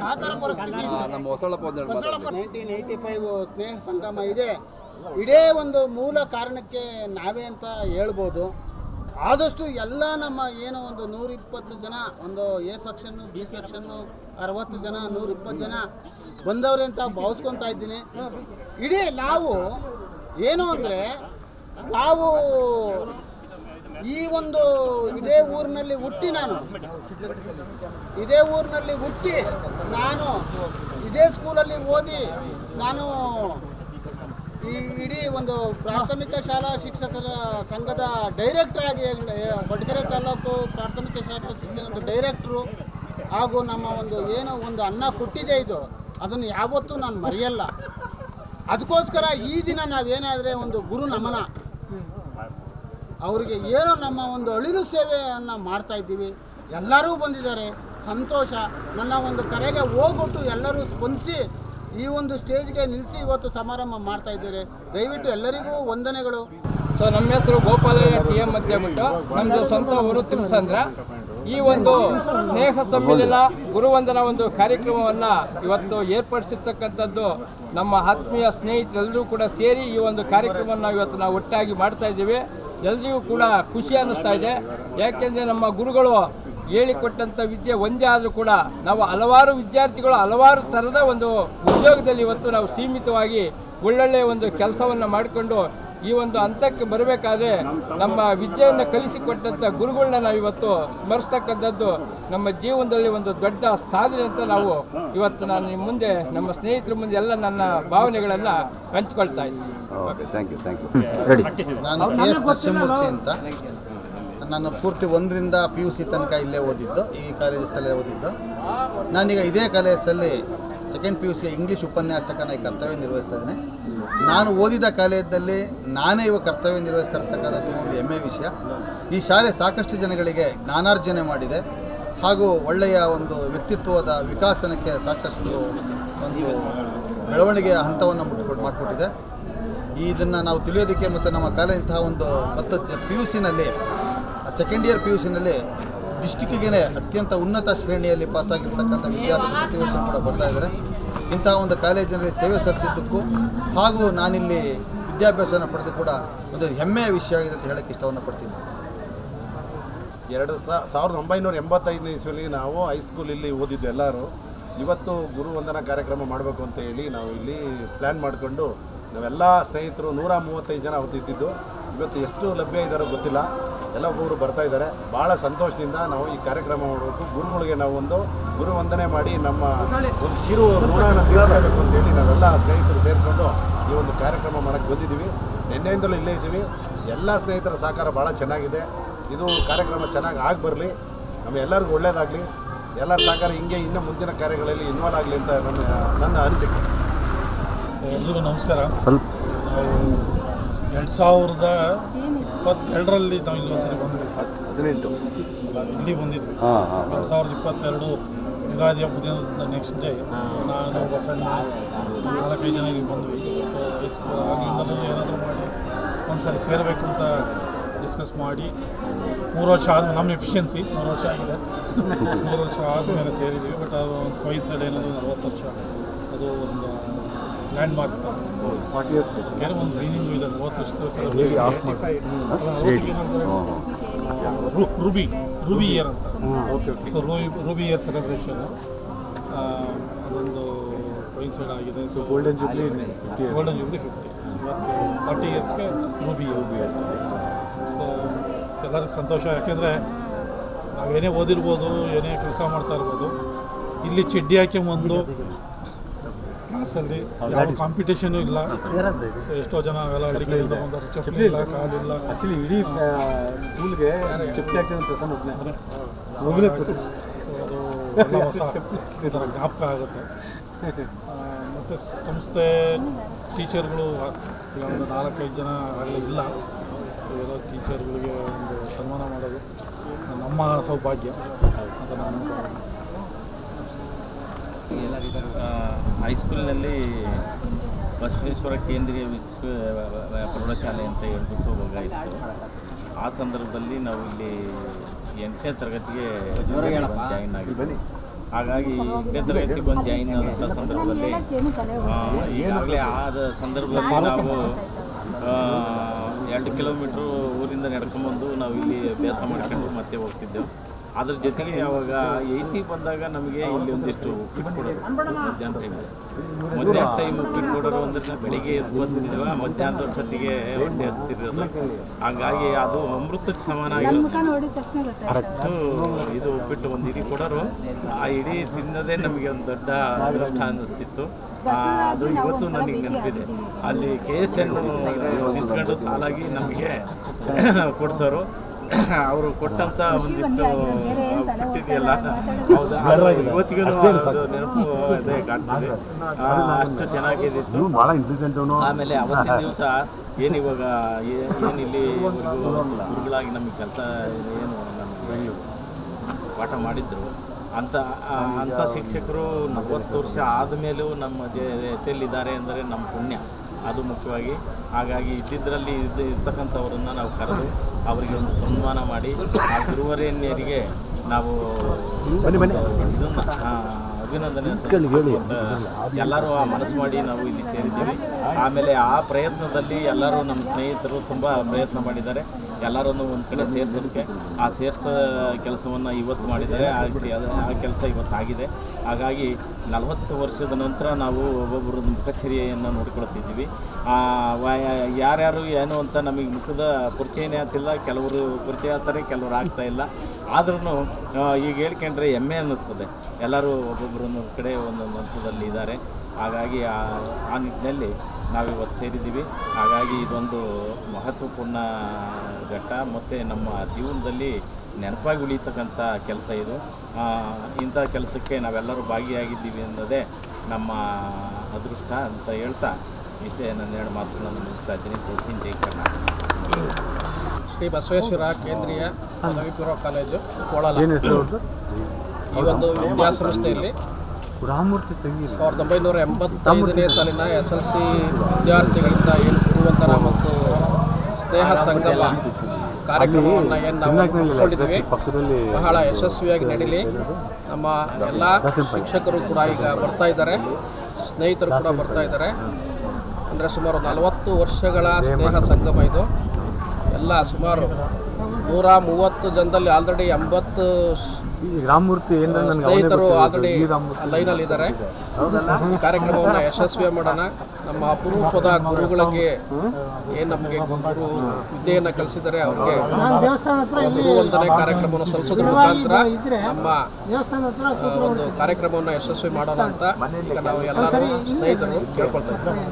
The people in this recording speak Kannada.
ಆ ಥರ ಪರಿಸ್ಥಿತಿ ನಮ್ಮ ಹೊಸಳಪ್ಪ 1985 ಸ್ನೇಹ ಸಂಗಮ ಇದೆ. ಇದೇ ಒಂದು ಮೂಲ ಕಾರಣಕ್ಕೆ ನಾವೇ ಅಂತ ಹೇಳ್ಬೋದು. ಆದಷ್ಟು ಎಲ್ಲ ನಮ್ಮ ಏನೋ ಒಂದು 120 ಜನ, ಒಂದು ಎ ಸೆಕ್ಷನ್ನು, ಬಿ ಸೆಕ್ಷನ್ನು 60 ಜನ, 120 ಜನ ಬಂದವ್ರೆ ಅಂತ ಭಾವಿಸ್ಕೊತಾ ಇದ್ದೀನಿ. ಇಡೀ ನಾವು ಏನು ಅಂದರೆ, ನಾವು ಈ ಒಂದು ಇದೇ ಊರಿನಲ್ಲಿ ಹುಟ್ಟಿ ನಾನು ಇದೇ ಸ್ಕೂಲಲ್ಲಿ ಓದಿ ನಾನು ಈ ಇಡೀ ಒಂದು ಪ್ರಾಥಮಿಕ ಶಾಲಾ ಶಿಕ್ಷಕರ ಸಂಘದ ಡೈರೆಕ್ಟರ್ ಆಗಿ ಕೊಡಗೆರೆ ತಾಲೂಕು ಪ್ರಾಥಮಿಕ ಶಾಲಾ ಶಿಕ್ಷಕರ ಡೈರೆಕ್ಟ್ರು ಹಾಗೂ ನಮ್ಮ ಒಂದು ಏನೋ ಒಂದು ಅನ್ನ ಕೊಟ್ಟಿದೆ ಇದು, ಅದನ್ನು ಯಾವತ್ತೂ ನಾನು ಮರೆಯಲ್ಲ. ಅದಕ್ಕೋಸ್ಕರ ಈ ದಿನ ನಾವೇನಾದರೆ ಒಂದು ಗುರು ನಮನ ಅವರಿಗೆ ಏನೋ ನಮ್ಮ ಒಂದು ಅಳಿಲು ಸೇವೆಯನ್ನು ಮಾಡ್ತಾಯಿದ್ದೀವಿ. ಎಲ್ಲರೂ ಬಂದಿದ್ದಾರೆ, ಸಂತೋಷ. ನನ್ನ ಒಂದು ಕರೆಗೆ ಹೋಗ್ಬಿಟ್ಟು ಎಲ್ಲರೂ ಸ್ಪಂದಿಸಿ ಈ ಒಂದು ಸ್ಟೇಜ್ಗೆ ನಿಲ್ಲಿಸಿ ಇವತ್ತು ಸಮಾರಂಭ ಮಾಡ್ತಾ ಇದ್ದಾರೆ. ದಯವಿಟ್ಟು ಎಲ್ಲರಿಗೂ ವಂದನೆಗಳು. ಸೊ ನಮ್ಮ ಹೆಸರು ಗೋಪಾಲಯ್ಯ TM ಅಂತೇಳ್ಬಿಟ್ಟು, ನಮ್ಮದು ಸ್ವಂತ ಊರು ತಿರುಸಂದ್ರ. ಈ ಒಂದು ಸ್ನೇಹ ಸಮ್ಮಿಲನ ಗುರುವಂದನ ಒಂದು ಕಾರ್ಯಕ್ರಮವನ್ನು ಇವತ್ತು ಏರ್ಪಡಿಸಿರ್ತಕ್ಕಂಥದ್ದು ನಮ್ಮ ಆತ್ಮೀಯ ಸ್ನೇಹಿತರೆಲ್ಲರೂ ಕೂಡ ಸೇರಿ ಈ ಒಂದು ಕಾರ್ಯಕ್ರಮವನ್ನು ಇವತ್ತು ನಾವು ಒಟ್ಟಾಗಿ ಮಾಡ್ತಾ ಇದ್ದೀವಿ. ಎಲ್ರಿಗೂ ಕೂಡ ಖುಷಿ ಅನ್ನಿಸ್ತಾ ಇದೆ. ಯಾಕೆಂದರೆ ನಮ್ಮ ಗುರುಗಳು ಹೇಳಿಕೊಟ್ಟಂಥ ವಿದ್ಯೆ ಒಂದೇ ಆದರೂ ಕೂಡ ನಾವು ಹಲವಾರು ವಿದ್ಯಾರ್ಥಿಗಳು ಹಲವಾರು ಥರದ ಒಂದು ಉದ್ಯೋಗದಲ್ಲಿ ಇವತ್ತು ನಾವು ಸೀಮಿತವಾಗಿ ಒಳ್ಳೊಳ್ಳೆಯ ಒಂದು ಕೆಲಸವನ್ನು ಮಾಡಿಕೊಂಡು ಈ ಒಂದು ಹಂತಕ್ಕೆ ಬರಬೇಕಾದ್ರೆ ನಮ್ಮ ವಿದ್ಯೆಯನ್ನು ಕಲಿಸಿಕೊಟ್ಟಂಥ ಗುರುಗಳನ್ನ ನಾವು ಇವತ್ತು ಸ್ಮರಿಸ್ತಕ್ಕಂಥದ್ದು ನಮ್ಮ ಜೀವನದಲ್ಲಿ ಒಂದು ದೊಡ್ಡ ಸಾಧನೆ ಅಂತ ನಾವು ಇವತ್ತು ನಾನು ನಿಮ್ಮ ಮುಂದೆ ನಮ್ಮ ಸ್ನೇಹಿತರ ಮುಂದೆ ಎಲ್ಲ ನನ್ನ ಭಾವನೆಗಳನ್ನು ಹಂಚಿಕೊಳ್ತಾ ಇದ್ದೀನಿ. ನಾನು KS ನರಸಿಂಹಮೂರ್ತಿ ಅಂತ. ನಾನು ಪೂರ್ತಿ 1ರಿಂದ PUC ತನಕ ಇಲ್ಲೇ ಓದಿದ್ದು, ಈ ಕಾಲೇಜಸಲ್ಲೇ ಓದಿದ್ದು. ನಾನೀಗ ಇದೇ ಕಾಲೇಜಲ್ಲಿ ಸೆಕೆಂಡ್ PUC ಇಂಗ್ಲೀಷ್ ಉಪನ್ಯಾಸಕನಾಗಿ ಕರ್ತವ್ಯ ನಿರ್ವಹಿಸ್ತಾ ಇದ್ದೀನಿ. ನಾನು ಓದಿದ ಕಾಲೇಜಲ್ಲಿ ನಾನೇ ಇವಾಗ ಕರ್ತವ್ಯ ನಿರ್ವಹಿಸ್ತಾ ಇರ್ತಕ್ಕಂಥದ್ದು ಒಂದು ಹೆಮ್ಮೆ ವಿಷಯ. ಈ ಶಾಲೆ ಸಾಕಷ್ಟು ಜನಗಳಿಗೆ ಜ್ಞಾನಾರ್ಜನೆ ಮಾಡಿದೆ ಹಾಗೂ ಒಳ್ಳೆಯ ಒಂದು ವ್ಯಕ್ತಿತ್ವದ ವಿಕಾಸನಕ್ಕೆ ಸಾಕಷ್ಟು ಒಂದು ಬೆಳವಣಿಗೆಯ ಹಂತವನ್ನು ಮಾಡಿಕೊಟ್ಟಿದೆ. ಇದನ್ನು ನಾವು ತಿಳಿಯೋದಕ್ಕೆ ಮತ್ತು ನಮ್ಮ ಕಾಲೇಜ್ ಇಂತಹ ಒಂದು ಮತ್ತು PUCನಲ್ಲಿ ಸೆಕೆಂಡ್ ಇಯರ್ PUCನಲ್ಲಿ ಡಿಸ್ಟಿಕ್ಕಿಗೆ ಅತ್ಯಂತ ಉನ್ನತ ಶ್ರೇಣಿಯಲ್ಲಿ ಪಾಸಾಗಿರ್ತಕ್ಕಂಥ ವಿದ್ಯಾರ್ಥಿಗಳು ಪ್ರತಿ ವರ್ಷ ಕೂಡ ಬರ್ತಾ ಇದ್ದಾರೆ. ಇಂತಹ ಒಂದು ಕಾಲೇಜಿನಲ್ಲಿ ಸೇವೆ ಸಲ್ಲಿಸಿದ್ದಕ್ಕೂ ಹಾಗೂ ನಾನಿಲ್ಲಿ ವಿದ್ಯಾಭ್ಯಾಸವನ್ನು ಪಡೆದು ಕೂಡ ಒಂದು ಹೆಮ್ಮೆಯ ವಿಷಯ ಆಗಿದೆ ಅಂತ ಹೇಳೋಕ್ಕೆ ಇಷ್ಟವನ್ನು ಪಡ್ತೀನಿ. 1985 ಇಸ್ವಿಯಲ್ಲಿ ನಾವು ಹೈಸ್ಕೂಲ್ ಇಲ್ಲಿ ಓದಿದ್ದು ಎಲ್ಲರೂ. ಇವತ್ತು ಗುರು ವಂದನಾ ಕಾರ್ಯಕ್ರಮ ಮಾಡಬೇಕು ಅಂತ ಹೇಳಿ ನಾವು ಇಲ್ಲಿ ಪ್ಲ್ಯಾನ್ ಮಾಡಿಕೊಂಡು ನಾವೆಲ್ಲ ಸ್ನೇಹಿತರು 135 ಜನ ಓದಿದ್ದು. ಇವತ್ತು ಎಷ್ಟು ಲಭ್ಯ ಇದ್ದಾರೋ ಗೊತ್ತಿಲ್ಲ, ಎಲ್ಲ ಒಬ್ಬರು ಬರ್ತಾ ಇದ್ದಾರೆ. ಭಾಳ ಸಂತೋಷದಿಂದ ನಾವು ಈ ಕಾರ್ಯಕ್ರಮ ಮಾಡಬೇಕು. ಗುರುಗಳಿಗೆ ನಾವು ಒಂದು ಗುರು ವಂದನೆ ಮಾಡಿ ನಮ್ಮ ಒಂದು ಕಿರು ಋಣವನ್ನು ತೀರಿಸಬೇಕು ಅಂತೇಳಿ ನಾವೆಲ್ಲ ಸ್ನೇಹಿತರು ಸೇರಿಕೊಂಡು ಈ ಒಂದು ಕಾರ್ಯಕ್ರಮ ಮಾಡೋಕ್ಕೆ ಬಂದಿದ್ದೀವಿ. ನಿನ್ನೆಯಿಂದಲೂ ಇಲ್ಲೇ ಇದ್ದೀವಿ. ಎಲ್ಲ ಸ್ನೇಹಿತರ ಸಹಕಾರ ಭಾಳ ಚೆನ್ನಾಗಿದೆ. ಇದು ಕಾರ್ಯಕ್ರಮ ಚೆನ್ನಾಗಿ ಆಗಿ ಬರಲಿ, ನಮ್ಮ ಎಲ್ಲರಿಗೂ ಒಳ್ಳೆಯದಾಗಲಿ. ಎಲ್ಲರ ಸಹಕಾರ ಹಿಂಗೆ ಇನ್ನೂ ಮುಂದಿನ ಕಾರ್ಯಗಳಲ್ಲಿ ಇನ್ವಾಲ್ವ್ ಆಗಲಿ ಅಂತ ನನ್ನ ಅನಿಸಿಕೆ. ಎಲ್ರಿಗೂ ನಮಸ್ಕಾರ. ನಾವು 2022ರಲ್ಲಿ ನಾವು ಇಲ್ಲಿ ಒಂದ್ಸರಿ ಬಂದ್ವಿ, ಇಲ್ಲಿ ಬಂದಿದ್ವಿ. 2022 ಯುಗಾದಿ ಹಬ್ಬದ ನೆಕ್ಸ್ಟ್ ಡೇ ನಾನು ಸಣ್ಣ 4-5 ಜನ ಇಲ್ಲಿ ಬಂದ್ವಿ. ಸೊ ಹೈಸ್ಕೂಲ್ ಆಗಲಿಂದಲೂ ಏನಾದರೂ ಮಾಡಿ ಒಂದ್ಸರಿ ಸೇರಬೇಕು ಅಂತ ಡಿಸ್ಕಸ್ ಮಾಡಿ 3 ವರ್ಷ ಆದಮೇಲೆ ನಮ್ಮ ಎಫಿಷಿಯನ್ಸಿ 3 ವರ್ಷ ಆಗಿದೆ. 3 ವರ್ಷ ಆದಮೇಲೆ ಸೇರಿದ್ದೀವಿ. ಬಟ್ ಅದು ಒಂದು ಕೊಯಿನ್ಸೈಡ್ ಏನದು 40 ವರ್ಷ, ಅದು ಒಂದು ಲ್ಯಾಂಡ್ ಮಾರ್ಕ್ 40 ಇಯರ್ಸ್ ಒಂದು ಮೀನಿಂಗು ಇದೆ. 40 ವರ್ಷದ ರೂಬಿ ಇಯರ್ ಅಂತ. ಸೊ ರೂಬಿ ಇಯರ್ ಸೆಲೆಬ್ರೇಷನ್ ಅದೊಂದು ಕೊಯಿನ್ಸೈಡ್ ಆಗಿದೆ. ಸೊ ಗೋಲ್ಡನ್ ಜೂಬ್ಲಿ 50 ಇವತ್ತು 40 ಇಯರ್ಸ್ಗೆ ರೂಬಿ ಇಯರ್. ಸೊ ಎಲ್ಲರಿಗೂ ಸಂತೋಷ. ಯಾಕೆಂದರೆ ನಾವೇನೇ ಓದಿರ್ಬೋದು, ಏನೇ ಕೆಲಸ ಮಾಡ್ತಾ ಇರ್ಬೋದು, ಇಲ್ಲಿ ಚಡ್ಡಿ ಹಾಕ್ಯಂಬಂದು ಕ್ಲಾಸಲ್ಲಿ ಯಾವ ಕಾಂಪಿಟೇಷನು ಇಲ್ಲ. ಸೊ ಎಷ್ಟೋ ಜನ ಅವೆಲ್ಲ ಹಳ್ಳಿಗಳಿಂದ ಬಂದ ಚಪ್ಪಲಿ ಇಲ್ಲ, ಕಾಲಿಲ್ಲ. ಆ್ಯಕ್ಚುಲಿ ಇಡೀ ಸ್ಕೂಲ್ಗೆ ಚಪ್ಪಲಿ ಹಾಕ್ತಿರೋ ಪ್ರಸನ್ನ ಒಬ್ಬನೇ. ಸೊ ಅದು ಹೊಸ ಈ ಥರ ಜ್ಞಾಪಕ ಆಗುತ್ತೆ. ಮತ್ತು ಸಂಸ್ಥೆ ಟೀಚರ್ಗಳು ಈಗ ಒಂದು 4-5 ಜನ ಅಲ್ಲಿ ಇಲ್ಲ. ಎಲ್ಲ ಟೀಚರ್ಗಳಿಗೆ ಒಂದು ಸನ್ಮಾನ ಮಾಡೋದು ನಮ್ಮ ಸೌಭಾಗ್ಯ ಅಂತ ನಾನು ಹೈಸ್ಕೂಲ್ನಲ್ಲಿ ಬಸವೇಶ್ವರ ಕೇಂದ್ರೀಯ ಪ್ರೌಢಶಾಲೆ ಅಂತ ಹೇಳ್ಬಿಟ್ಟು ಹೋಗಾಯಿತು. ಆ ಸಂದರ್ಭದಲ್ಲಿ ನಾವು ಇಲ್ಲಿ 8ನೇ ತರಗತಿಗೆ ಜಾಯಿನ್ ಆಗಿದ್ವಿ. ಹಾಗಾಗಿ 8ನೇ ತರಗತಿಗೆ ಬಂದು ಜಾಯಿನ್ ಆದಂಥ ಸಂದರ್ಭದಲ್ಲಿ ಈಗಾಗಲೇ ಆದ ಸಂದರ್ಭದಲ್ಲಿ ನಾವು 2 ಕಿಲೋಮೀಟ್ರು ಊರಿಂದ ನಡ್ಕೊಂಬಂದು ನಾವು ಇಲ್ಲಿ ಅಭ್ಯಾಸ ಮಾಡ್ಕೊಂಡು ಮತ್ತೆ ಹೋಗ್ತಿದ್ದೆವು. ಅದ್ರ ಜೊತೆಗೆ ಯಾವಾಗ 8ಗೆ ಬಂದಾಗ ನಮಗೆ ಇಲ್ಲಿ ಒಂದಿಷ್ಟು ಉಪ್ಪಿಟ್ಟು ಕೊಡೋರು ಮಧ್ಯಾಹ್ನ ಟೈಮ್ ಉಪ್ಪಿಟ್ಟು ಕೊಡೋರು ಅಂದ್ರೆ ಬೆಳಿಗ್ಗೆ ಬಂದಿದ್ದೇವೆ ಮಧ್ಯಾಹ್ನದ ಹೊತ್ತಿಗೆ ಹೊಟ್ಟೆ ಹಸ್ತಿರೋದು. ಹಾಗಾಗಿ ಅದು ಅಮೃತಕ್ಕೆ ಸಮಾನ ಆಗಿರೋದು. ಅಷ್ಟು ಇದು ಉಪ್ಪಿಟ್ಟು ಒಂದು ಇಡೀ ಕೊಡೋರು. ಆ ಇಡೀ ತಿನ್ನೋದೇ ನಮಗೆ ಒಂದು ದೊಡ್ಡ ಅದೃಷ್ಟ ಅನ್ನಿಸ್ತಿತ್ತು. ಅದು ಇವತ್ತು ನನಗೆ ನೆನಪಿದೆ. ಅಲ್ಲಿ KSN ನಿಂತ್ಕೊಂಡು ಸಾಲಾಗಿ ನಮಗೆ ಕೊಡಿಸೋರು. ಅವರು ಕೊಟ್ಟಂಥ ಒಂದಿಷ್ಟು ಬಿಟ್ಟಿದೆಯಲ್ಲ ಹೌದಾ, ಇವತ್ತಿಗೂ ಅದು ನೆನಪು ಅದೇ ಕಾಣ್ತದೆ. ಅಷ್ಟು ಚೆನ್ನಾಗಿದ್ದಿತ್ತು. ಆಮೇಲೆ ಅವತ್ತಿನ ದಿವಸ ಏನಿವಾಗ ಏನಿಲ್ಲಿ ಗುರುಗಳಾಗಿ ನಮಗೆ ಕೆಲಸ ಏನು ನಮಗೆ ಪಾಠ ಮಾಡಿದ್ರು ಅಂಥ ಶಿಕ್ಷಕರು 40 ವರ್ಷ ಆದಮೇಲೂ ನಮ್ಮ ಜೊತೆಯಲ್ಲಿದ್ದಾರೆ ಅಂದರೆ ನಮ್ಮ ಪುಣ್ಯ, ಅದು ಮುಖ್ಯವಾಗಿ. ಹಾಗಾಗಿ ಇದ್ದಿದ್ದರಲ್ಲಿ ಇರ್ತಕ್ಕಂಥವ್ರನ್ನು ನಾವು ಕರೆದು ಅವರಿಗೆ ಒಂದು ಸನ್ಮಾನ ಮಾಡಿ ಆ ಗುರುವರೇಣ್ಯರಿಗೆ ನಾವು ಇದನ್ನು ಅಭಿನಂದನೆ ಎಲ್ಲರೂ ಆ ಮನಸ್ಸು ಮಾಡಿ ನಾವು ಇಲ್ಲಿ ಸೇರಿದ್ದೀವಿ. ಆಮೇಲೆ ಆ ಪ್ರಯತ್ನದಲ್ಲಿ ಎಲ್ಲರೂ ನಮ್ಮ ಸ್ನೇಹಿತರು ತುಂಬ ಪ್ರಯತ್ನ ಮಾಡಿದ್ದಾರೆ. ಎಲ್ಲರನ್ನು ಒಂದು ಕಡೆ ಸೇರಿಸೋದಕ್ಕೆ ಆ ಸೇರಿಸೋ ಕೆಲಸವನ್ನು ಇವತ್ತು ಮಾಡಿದ್ದಾರೆ. ಆ ಕೆಲಸ ಇವತ್ತಾಗಿದೆ. ಹಾಗಾಗಿ 40 ವರ್ಷದ ನಂತರ ನಾವು ಒಬ್ಬೊಬ್ಬರ ಮುಖಚರ್ಯೆಯನ್ನು ನೋಡ್ಕೊಳ್ತಿದ್ದೀವಿ. ಯಾರ್ಯಾರು ಏನು ಅಂತ ನಮಗೆ ಮುಖದ ಪರಿಚಯನೇ ಆಗ್ತಿಲ್ಲ. ಕೆಲವರು ಪರಿಚಯ ಆಗ್ತಾರೆ, ಕೆಲವರು ಆಗ್ತಾಯಿಲ್ಲ. ಆದ್ರೂ ಈಗ ಹೇಳ್ಕೊಂಡ್ರೆ ಹೆಮ್ಮೆ ಅನ್ನಿಸ್ತದೆ. ಎಲ್ಲರೂ ಒಬ್ಬೊಬ್ಬರೊಂದು ಕಡೆ ಒಂದೊಂದು ಹಂತದಲ್ಲಿ ಇದ್ದಾರೆ. ಹಾಗಾಗಿ ಆ ನಿಟ್ಟಿನಲ್ಲಿ ನಾವಿವತ್ತು ಸೇರಿದ್ದೀವಿ. ಹಾಗಾಗಿ ಇದೊಂದು ಮಹತ್ವಪೂರ್ಣ ಘಟ್ಟ ಮತ್ತು ನಮ್ಮ ಜೀವನದಲ್ಲಿ ನೆನಪಾಗಿ ಉಳಿತಕ್ಕಂಥ ಕೆಲಸ ಇದು. ಇಂಥ ಕೆಲಸಕ್ಕೆ ನಾವೆಲ್ಲರೂ ಭಾಗಿಯಾಗಿದ್ದೀವಿ ಅನ್ನೋದೇ ನಮ್ಮ ಅದೃಷ್ಟ ಅಂತ ಹೇಳ್ತಾ ಇಷ್ಟೇ ನನ್ನ 2 ಮಾತುಗಳನ್ನು ಮುಗಿಸ್ತಾ ಇದ್ದೀನಿ. ಜೈ ಜೈ ಕರ್ನಾಟಕ. ಶ್ರೀ ಬಸವೇಶ್ವರ ಕೇಂದ್ರೀಯ ಪದವಿ ಪೂರ್ವ ಕಾಲೇಜು ಕೋಳಲ. ಈ ಒಂದು ವಿದ್ಯಾಸಂಸ್ಥೆಯಲ್ಲಿ 1985ನೇ ಸಾಲಿನ SLC ವಿದ್ಯಾರ್ಥಿಗಳಿಂದ ಏನು ಗುರುವಂದನ ಮತ್ತು ಸ್ನೇಹ ಸಂಗಮ ಕಾರ್ಯಕ್ರಮವನ್ನು ಏನು ನಾವು ಹಮ್ಮಿಕೊಂಡಿದ್ದೀವಿ ಬಹಳ ಯಶಸ್ವಿಯಾಗಿ ನಡೀಲಿ. ನಮ್ಮ ಎಲ್ಲ ಶಿಕ್ಷಕರು ಕೂಡ ಈಗ ಬರ್ತಾ ಇದ್ದಾರೆ, ಸ್ನೇಹಿತರು ಕೂಡ ಬರ್ತಾ ಇದ್ದಾರೆ. ಅಂದರೆ ಸುಮಾರು 40 ವರ್ಷಗಳ ಸ್ನೇಹ ಸಂಗಮ ಇದು. ಎಲ್ಲ ಸುಮಾರು 130 ಜನದಲ್ಲಿ ಆಲ್ರೆಡಿ 80 ಸ್ನೇಹಿತರು ಆಲ್ರೆಡಿ ಲೈನಲ್ಲಿ ಇದ್ದಾರೆ. ಈ ಕಾರ್ಯಕ್ರಮವನ್ನು ಯಶಸ್ವಿ ಮಾಡೋಣ. ನಮ್ಮ ಅಪರೂಪದ ಗುರುಗಳಿಗೆ ಏನು ನಮಗೆ ಗುರು ವಿದ್ಯೆಯನ್ನು ಕಲಿಸಿದರೆ ಅವ್ರಿಗೆ ಗುರುವಂದನೆ ಕಾರ್ಯಕ್ರಮವನ್ನು ಸಲ್ಲಿಸೋದ್ರ ಮುಖಾಂತರ ನಮ್ಮ ಒಂದು ಕಾರ್ಯಕ್ರಮವನ್ನು ಯಶಸ್ವಿ ಮಾಡೋಣ ಅಂತ ಈಗ ನಾವು ಎಲ್ಲರೂ ಸ್ನೇಹಿತರು ಕೇಳ್ಕೊಳ್ತಾ ಇದ್ದೀವಿ.